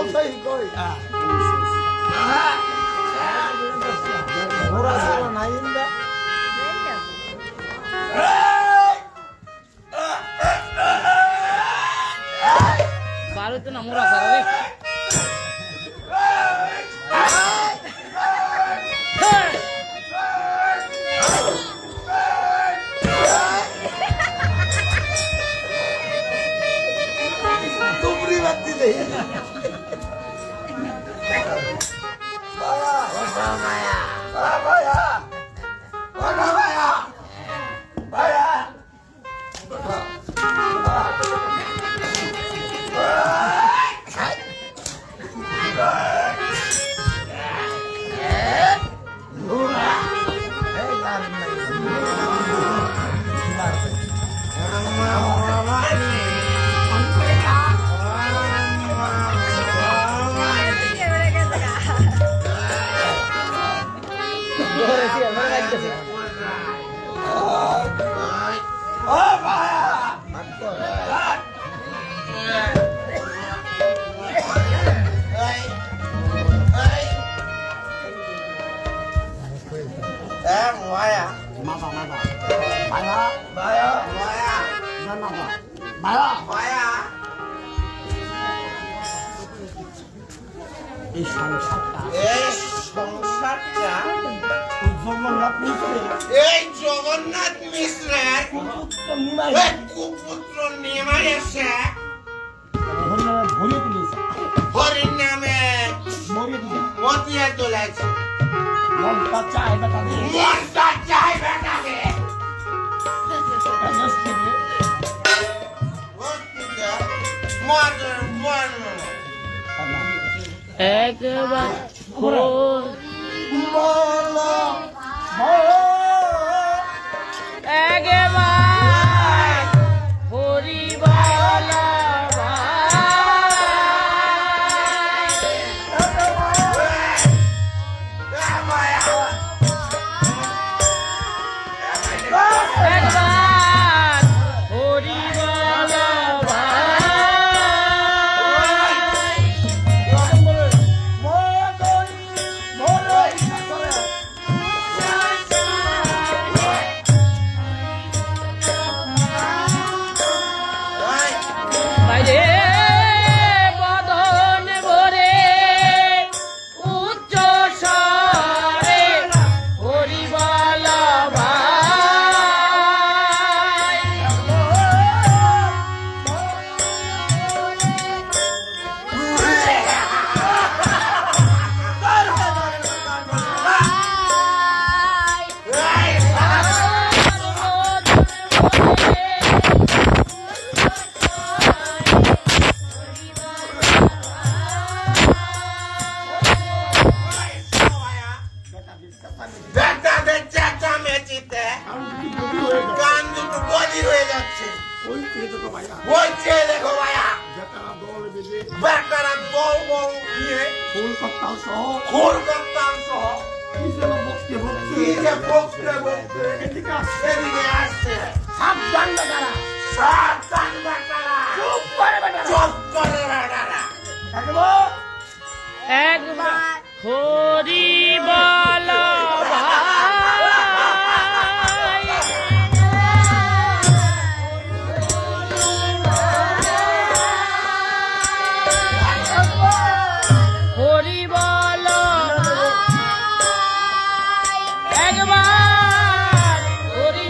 কথাই কই মোরা সারা নাই ইন্দা বারোতে না মোরা সারা রে তুমরি বাতি দেই এই সংসারটা জগন্নাথ মিশ্রের কুপুত্র নিমাই এসে হরির নামে মতিয়া তোলাইছে মনটা চাই বেটাকে একবার একবার হরি বল একবার হরি বল একবার হরি বল হরি বল একবার হরি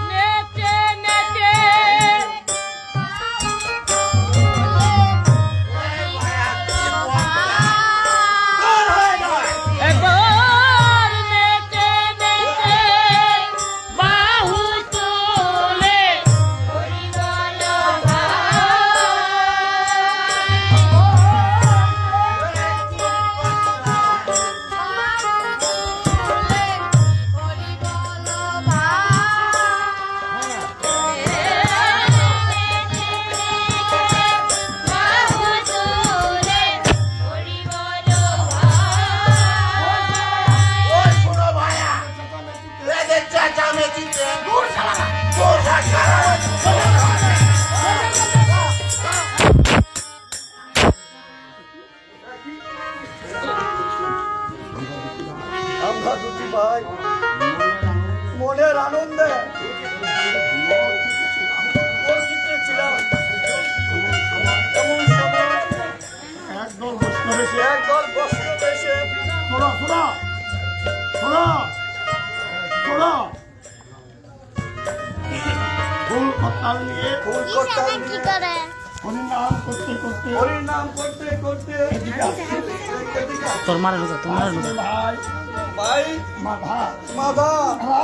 নেচে নেচে এসেছি ভাই মনের আনন্দে উপস্থিত ছিলাম। এমন সময় একদল বৈষ্ণব এসে একদল বৈষ্ণব এসে শোনা শোনা শোনা শোনা ফুল করতাল নিয়ে ফুল করতাল কি নিয়ে করে হরিনাম করতে করতে হরির নাম করতে করতে এদিকে আসছে। এদিকে আসছে। তোর মারা ঢুকা তোর মারা ঢুকা ভাই ভাই মাধা মাধা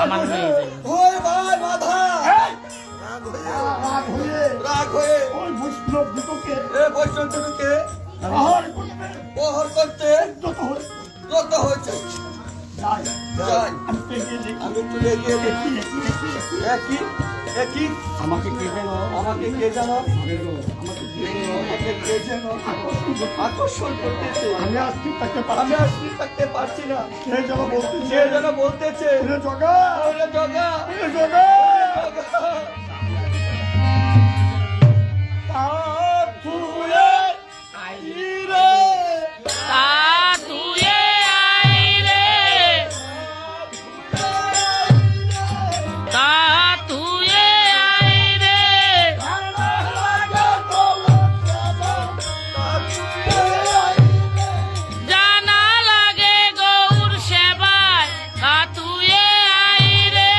আমার মেয়ে যাই ওই ভাই মাধা এই! রাগ হয়ে রাগ হয়ে ওই বৈষ্ণব দুটোকে এ বৈষ্ণবকে আহার করতে প্রহর করতে যত হয়ে যত হয়েছে যাই যাই। আমি তো এগিয়ে দেখি আমি একটু এগিয়ে দেখি একই একই আমাকে কে যেন আমাকে কে জানো আমাকে আমাকে কে যেন আকর্ষণ করতেছে আমি আজকে তাকে আমি আর স্থির থাকতে পারছি না সে যেন বলতেছে সে যেন বলতেছে ওরে জগা ওরে জগা ওরে জগা জগা তুলে আইরে তা তুয়ে আই রে তা তুয়ে আই রে জানা লাগে গৌর সেবায় তা তুয়ে আই রে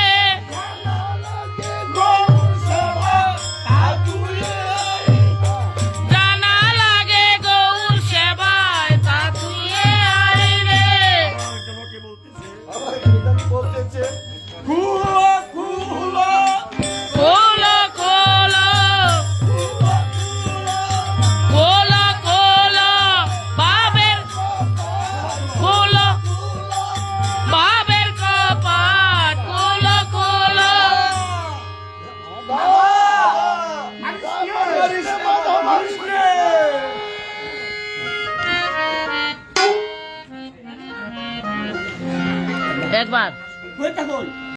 জানা লাগে গৌর সেবায় তা তুয়ে আই রে আমার বিধান বলতেছে খোলো খোলো খোলো খোলো বাবের খোলো বাবের কপাট খোলো খোলো একবার ওই